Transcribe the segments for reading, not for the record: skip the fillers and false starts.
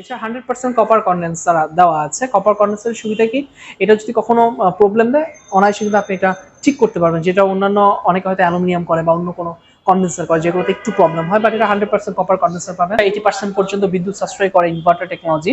এছাড়া 100% copper condenser দেওয়া আছে। কপার কন্ডেন্সারের সুবিধা কি, এটা যদি কখনো প্রবলেম দেয় অনায়াসে কিন্তু আপনি এটা ঠিক করতে পারবেন, যেটা অন্যান্য অনেকে হয়তো অ্যালুমিনিয়াম করে বা অন্য কোনো কন্ডেন্সার করে যেগুলোতে একটু প্রবলেম হয়, বাট এটা 100% কপার কন্ডেন্সার পাবেন। 80% পর্যন্ত বিদ্যুৎ সাশ্রয় করে ইনভার্টার টেকনোলজি।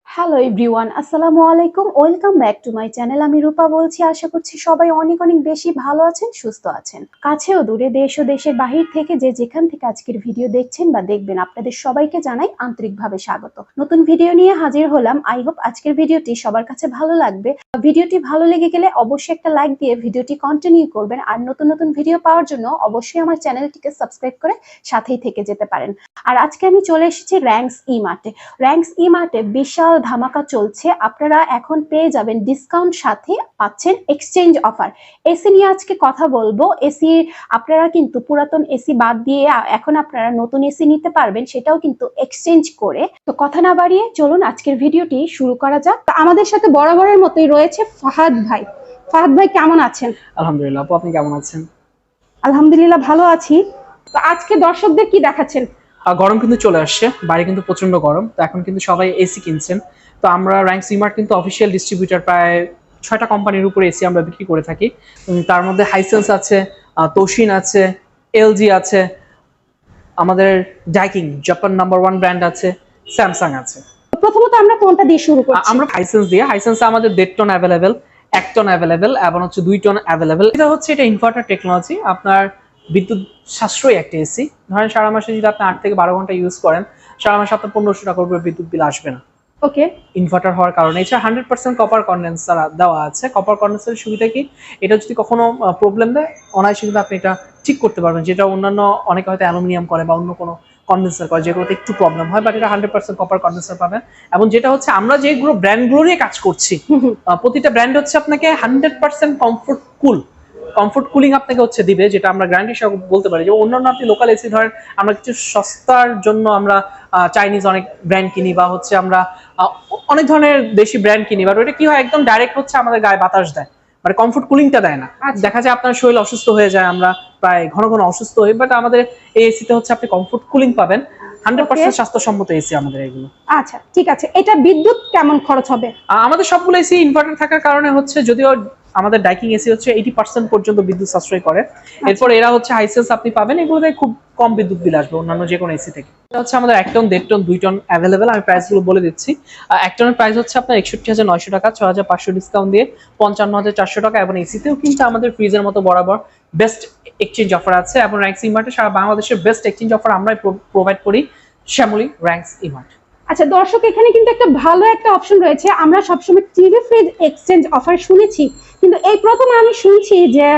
হ্যালো এভরিওয়ান, আসসালামু আলাইকুম, welcome back to my channel. আমি রূপা বলছি। আশা করছি সবাই অনেক অনেক বেশি ভালো আছেন, সুস্থ আছেন। কাছেও দূরে, দেশ ও দেশের বাহির থেকে যে যেখান থেকে আজকের ভিডিও দেখছেন বা দেখবেন, আপনাদের সবাইকে জানাই আন্তরিকভাবে স্বাগত। নতুন ভিডিও নিয়ে হাজির হলাম। আই হোপ আজকের ভিডিওটি সবার কাছে ভালো লাগবে। ভিডিওটি ভালো লেগে গেলে অবশ্যই একটা লাইক দিয়ে ভিডিওটি কন্টিনিউ করবেন। আর নতুন নতুন ভিডিও পাওয়ার জন্য অবশ্যই আমার চ্যানেলটিকে সাবস্ক্রাইব করে সাথেই থেকে যেতে পারেন। আর আজকে আমি চলে এসেছি র্যাঙ্কস ই মার্টে। র্যাঙ্কস ই মার্টে বিশাল ধামাকা চলছে। আপনারা এখন পেয়ে যাবেন ডিসকাউন্ট, সাথে পাচ্ছেন এক্সচেঞ্জ অফার। এসি নিয়ে আজকে কথা বলবো। এসি আপনারা কিন্তু পুরাতন এসি বাদ দিয়ে এখন আপনারা নতুন এসি নিতে পারবেন, সেটাও কিন্তু এক্সচেঞ্জ করে। তো কথা না বাড়িয়ে চলুন আজকের ভিডিওটি শুরু করা যাক। আমাদের সাথে বরাবরের মতোই রয়েছে ফাহাদ ভাই। ফাহাদ ভাই কেমন আছেন? আলহামদুলিল্লাহ, আপু আপনি কেমন আছেন? আলহামদুলিল্লাহ ভালো আছি। তো আজকে দর্শকদের কি দেখাচ্ছেন? গরম কিন্তু চলে আসছে, বাইরে কিন্তু প্রচন্ড গরম, তো এখন কিন্তু সবাই এসি কিনছেন। তো আমরা র্যাঙ্কস ই মার্ট কিন্তু অফিসিয়াল ডিস্ট্রিবিউটর, প্রায় 6টা কোম্পানির উপরে এসি আমরা বিক্রি করে থাকি। তার মধ্যে হাইসেন্স আছে, তোশিন আছে, এলজি আছে, আমাদের ডাইকিং জাপান নাম্বার 1 ব্র্যান্ড আছে, স্যামসাং আছে। প্রথমত আমরা কোনটা দিয়ে শুরু করছি? আমরা হাইসেন্স দিয়ে। হাইসেন্সে আমাদের 1.5 টন অ্যাভেলেবেল, 1 টন অ্যাভেলেবেল এবং হচ্ছে 2 টন অ্যাভেলেবেল। এটা ইনভার্টার টেকনোলজি, আপনার বিদ্যুৎ সাশ্রয়ী একটা এসি। ধরেন সারা মাসে যদি আপনি 8 থেকে 12 ঘন্টা ইউজ করেন, সারা মাসে আপনার 1500 টাকার উপরে বিদ্যুৎ বিল আসবে না। ওকে। ইনভার্টার হওয়ার কারণে। এছাড়া 100% কপার কন্ডেন্সার দেওয়া আছে। কপার কন্ডেন্সারের সুবিধা কি, এটা যদি কখনো প্রবলেম দেয় অনায়াসে কিন্তু আপনি এটা ঠিক করতে পারবেন, যেটা অন্যান্য অনেকে হয়তো অ্যালুমিনিয়াম করে বা অন্য কোনো কন্ডেন্সার করে যেগুলোতে একটু প্রবলেম হয়, বাট এটা 100% কপার কন্ডেন্সার পাবেন। এবং যেটা হচ্ছে আমরা যেগুলো ব্র্যান্ডগুলো নিয়ে কাজ করছি, প্রতিটা ব্র্যান্ড হচ্ছে আপনাকে 100% কমফোর্ট কুলিং আপনাকে হচ্ছে দিবে, যেটা আমরা গ্যারান্টি সহ বলতে পারি। যে অন্যান্য আপনি লোকাল এসি ধরেন আমরা কিছু সস্তার জন্য আমরা চাইনিজ অনেক ব্র্যান্ড কিনি বা হচ্ছে আমরা অনেক ধরনের দেশি ব্র্যান্ড কিনি, বাট ওটা কি হয় একদম ডাইরেক্ট হচ্ছে আমাদের গায়ে বাতাস দেয়, মানে কমফোর্ট কুলিংটা দেয় না। দেখা যায় আপনার শরীর অসুস্থ হয়ে যায়, আমরা প্রায় ঘন ঘন অসুস্থ হই, বাট আমাদের এই এসিতে হচ্ছে আপনি কমফোর্ট কুলিং পাবেন। 100% স্বাস্থ্যসম্মত এসি আমাদের এগুলো। আচ্ছা ঠিক আছে, এটা বিদ্যুৎ কেমন খরচ হবে? আমাদের সবগুলো এসি ইনভার্টার থাকার কারণে হচ্ছে, যদিও আমাদের ডাইকিং এসি হচ্ছে 80% পর্যন্ত বিদ্যুৎ সাশ্রয় করে। এরপর এরা হচ্ছে হাইসেন্স আপনি পাবেন, এগুলোতে খুব কম বিদ্যুৎ বিল আসবে অন্যান্য যে কোনো এসি থেকে। এটা হচ্ছে আমাদের 1 টন, 1.5 টন, 2 টন অ্যাভেলেবেল। আমি প্রাইস গুলো বলে দিচ্ছি। 1 টনের প্রাইস হচ্ছে আপনার 61,900 টাকা, 6,500 ডিসকাউন্ট দিয়ে 55,400 টাকা। এবং এসিতেও কিন্তু আমাদের ফ্রিজের মতো বরাবর বেস্ট এক্সচেঞ্জ অফার আছে। এবং র্যাঙ্কস ই মার্টে সারা বাংলাদেশের বেস্ট এক্সচেঞ্জ অফার আমরাই প্রোভাইড করি, শ্যামলী র্যাঙ্কস ই মার্ট। আচ্ছা দর্শক, এখানে কিন্তু একটা ভালো একটা অপশন রয়েছে। আমরা সবসময় টিভি ফ্রিজ এক্সচেঞ্জ অফার শুনেছি, কিন্তু এই প্রথম আমি শুনছি যে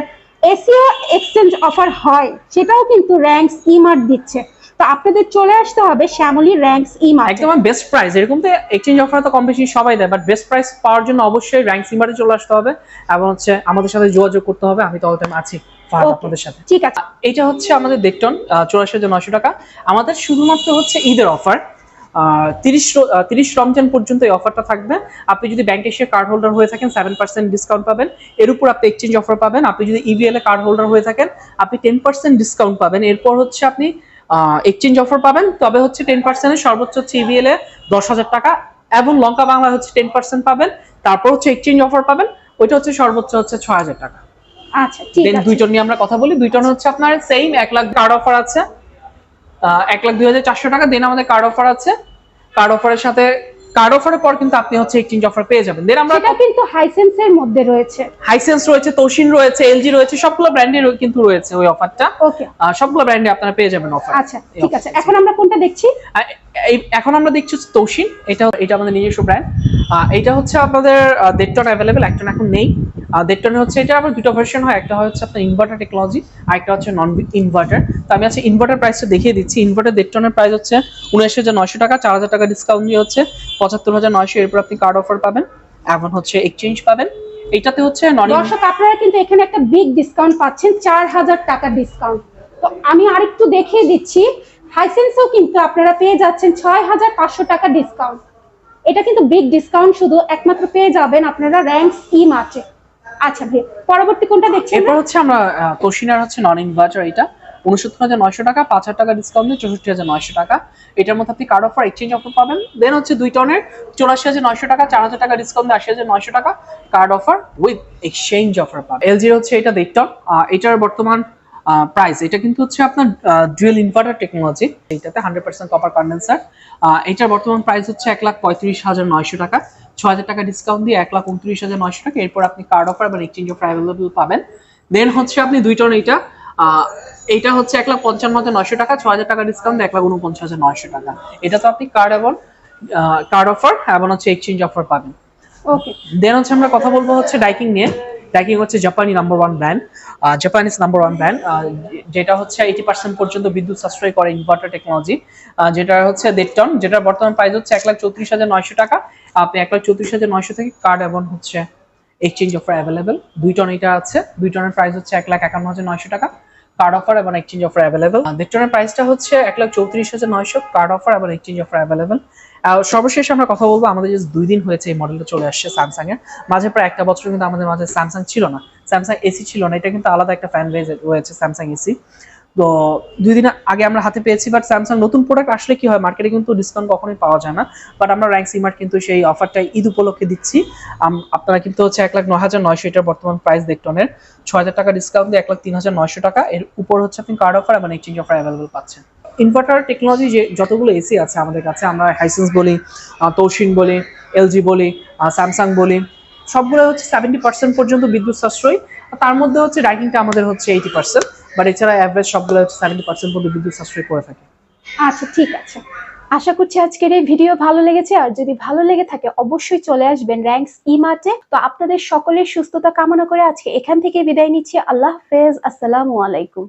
এসিও এক্সচেঞ্জ অফার হয়, সেটাও কিন্তু র্যাঙ্কস ই মার্ট দিচ্ছে। তো আপনাদের চলে আসতে হবে শ্যামলী র্যাঙ্কস ই মার্ট। একদম বেস্ট প্রাইস। এরকম তো এক্সচেঞ্জ অফার তো কম বেশি সবাই দেয়, বাট বেস্ট প্রাইস পাওয়ার জন্য অবশ্যই র্যাঙ্কস ই মার্টে চলে আসতে হবে এবং হচ্ছে আমাদের সাথে যোগাযোগ করতে হবে। আমি তো অল টাইম আছি আপনাদের সাথে। ঠিক আছে। এটা হচ্ছে আমাদের 1.5 টন, 84,900 টাকা। আমাদের শুধুমাত্র হচ্ছে ঈদের অফার, 30 রমজান পর্যন্ত এই অফারটা থাকবে। আপনি যদি ব্যাংক এশিয়া কার্ড হোল্ডার হয়ে থাকেন 7% ডিসকাউন্ট পাবেন। এর উপর আপনি এক্সচেঞ্জ অফার পাবেন। আপনি যদি ইভিএল এ কার্ড হোল্ডার হয়ে থাকেন আপনি 10% ডিসকাউন্ট পাবেন। এরপর হচ্ছে আপনি এক্সচেঞ্জ অফার পাবেন, তবে হচ্ছে 10% এর সর্বোচ্চ হচ্ছে ইভিএল এ 10,000 টাকা এবং লঙ্কা বাংলা হচ্ছে 10% পাবেন। তারপর হচ্ছে এক্সচেঞ্জ অফার পাবেন, ওইটা হচ্ছে সর্বোচ্চ হচ্ছে 6,000 টাকা। আচ্ছা ঠিক আছে। 2 টন নিয়ে আমরা কথা বলি। 2 টন হচ্ছে আপনার সেম 1 লাখ কার্ড অফার আছে, 1,02,400 টাকা। দেন আমাদের কার্ড অফার আছে। কার্ড অফারের সাথে কার্ড অফারের পর কিন্তু আপনি হচ্ছে এক্সচেঞ্জ অফার পেয়ে যাবেন। দেন আমরা এটা কিন্তু হাইসেন্সের মধ্যে রয়েছে, হাইসেন্স রয়েছে, তোশিন রয়েছে, এলজি রয়েছে, সবগুলো ব্র্যান্ডের কিন্তু রয়েছে ওই অফারটা। ওকে, সবগুলো ব্র্যান্ডে আপনারা পেয়ে যাবেন অফার। আচ্ছা ঠিক আছে। এখন আমরা কোনটা দেখছি? এখন আমরা দেখছি তোশিন। এটা আমাদের নিজস্ব ব্র্যান্ড। এটা হচ্ছে আপনাদের 1.5 টন অ্যাভেলেবেল, 1 টন এখন নেই। 1.5 টনে হচ্ছে এটা আবার দুটো ভার্সন হয়, একটা হচ্ছে আপনার ইনভার্টার টেকনোলজি আর একটা হচ্ছে নন ইনভার্টার। তো আমি আজকে ইনভার্টার প্রাইসটা দেখিয়ে দিচ্ছি। ইনভার্টার 1.5 টনের প্রাইস হচ্ছে 79,900 টাকা, 4,000 টাকা ডিসকাউন্ট দিয়ে হচ্ছে 75,900। এরপর আপনি কার্ড অফার পাবেন এবং হচ্ছে এক্সচেঞ্জ পাবেন। এইটাতে হচ্ছে দর্শক আপনারা কিন্তু এখানে একটা বিগ ডিসকাউন্ট পাচ্ছেন, 4,000 টাকা ডিসকাউন্ট। তো আমি আরেকটু দেখিয়ে দিচ্ছি, হাইসেন্সও কিন্তু আপনারা পেয়ে যাচ্ছেন 6,500 টাকা ডিসকাউন্ট। এটা কিন্তু বিগ ডিসকাউন্ট, শুধু একমাত্র পেয়ে যাবেন আপনারা র্যাঙ্কস ই মার্টে। আচ্ছা ভাই, পরবর্তী কোনটা দেখছেন? এরপর হচ্ছে আমরা তোশিনার হচ্ছে নন ইনভার্টার। এটা 69,900 টাকা, 5,000 টাকা ডিসকাউন্ট দিয়ে 64,900 টাকা। এটার মধ্যে আপনি কার্ড অফার এক্সচেঞ্জ অফার পাবেন। দেন হচ্ছে 2 টনের 84,900 টাকা, 4,000 টাকা ডিসকাউন্ট দিয়ে 80,900 টাকা card offer with exchange offer পাবেন। এলজির হচ্ছে এটা 1.5 টন, এটার বর্তমান প্রাইস, এটা কিন্তু হচ্ছে আপনার ডুয়েল ইনভার্টার টেকনোলজি, এইটাতে 100% কপার কন্ডেন্সার। এটার বর্তমান প্রাইস হচ্ছে 1,35,900 টাকা, 6,000 টাকা ডিসকাউন্ট দিয়ে 1,29,900 টাকা। এরপর আপনি কার্ড অফার এবং এক্সচেঞ্জ অফার অ্যাভেলেবল পাবেন। দেন হচ্ছে আপনি 2 টন এইটা হচ্ছে 1,55,900 টাকা, 6,000 টাকা ডিসকাউন্ট দিয়ে 1,49,900 টাকা। এটা তো আপনি কার্ড এবং কার্ড অফার এবং হচ্ছে এক্সচেঞ্জ অফার পাবেন। ওকে, দেন হচ্ছে আমরা কথা বলবো হচ্ছে ডাইকিং নিয়ে। ডাইকিং হচ্ছে জাপানি number 1 brand, Japanese number 1 brand, যেটা হচ্ছে 80% পর্যন্ত বিদ্যুৎ সাশ্রয় করে ইনভার্টার টেকনোলজি, যেটা হচ্ছে 1.5 টন, যেটার বর্তমান প্রাইস হচ্ছে 1,34,900 টাকা। আপনি 1,34,900 থেকে কার্ড এবং হচ্ছে এক্সচেঞ্জ অফার অ্যাভেলেবেল। 2 টন এটা আছে, 2 টনের প্রাইস হচ্ছে 1,51,900 টাকা, কার্ড অফার এবং এক্সচেঞ্জ অফার অ্যাভেলেবেল। 1.5 টনের প্রাইসটা হচ্ছে 1,34,900, কার্ড অফার এবং এক্সচেঞ্জ অফার অ্যাভেলেবেল। সর্বশেষ আমরা কথা বলবো, আমাদের যে 2 দিন হয়েছে এই মডেলটা চলে আসছে স্যামসাং এর। মাঝে প্রায় 1 বছর কিন্তু আমাদের মাঝে স্যামসাং ছিল না, স্যামসাং এসি ছিল না, এটা কিন্তু আলাদা একটা ফ্যান বেজ রয়েছে স্যামসাং এসি। তো 2 দিন আগে আমরা হাতে পেয়েছি, বাট স্যামসাং নতুন প্রোডাক্ট আসলে কি হয়, মার্কেটে কিন্তু ডিসকাউন্ট কখনোই পাওয়া যায় না, বাট আমরা র্যাঙ্ক সিমার্ট কিন্তু সেই অফারটা ঈদ উপলক্ষে দিচ্ছি। আপনারা কিন্তু হচ্ছে 1,09,900 এটার বর্তমান প্রাইস দেখটনের, 6,000 টাকা ডিসকাউন্ট দিয়ে 1,03,900 টাকা। এর উপর হচ্ছে আপনি কার্ড অফার এবং এক্সচেঞ্জ অফার অ্যাভেলেবল পাচ্ছেন। ইনভার্টার টেকনোলজি যে যতগুলো এসি আছে আমাদের কাছে, আমরা হাইসেন্স বলি, তোশিন বলি, এলজি বলি, স্যামসাং বলি, সবগুলো হচ্ছে 70% পর্যন্ত বিদ্যুৎ সাশ্রয়ী। তার মধ্যে হচ্ছে ডাইকিংটা আমাদের হচ্ছে 80%, বাট এছাড়া অ্যাভারেজ সবগুলো হচ্ছে 70% পর্যন্ত বিদ্যুৎ সাশ্রয় করে থাকে। আচ্ছা ঠিক আছে। আশা করছি আজকের এই ভিডিও ভালো লেগেছে, আর যদি ভালো লেগে থাকে অবশ্যই চলে আসবেন র্যাঙ্কস ই-মার্টে। তো আপনাদের সকলের সুস্থতা কামনা করে আজকে এখান থেকে বিদায় নিচ্ছি। আল্লাহ হাফেজ, আসসালামু আলাইকুম।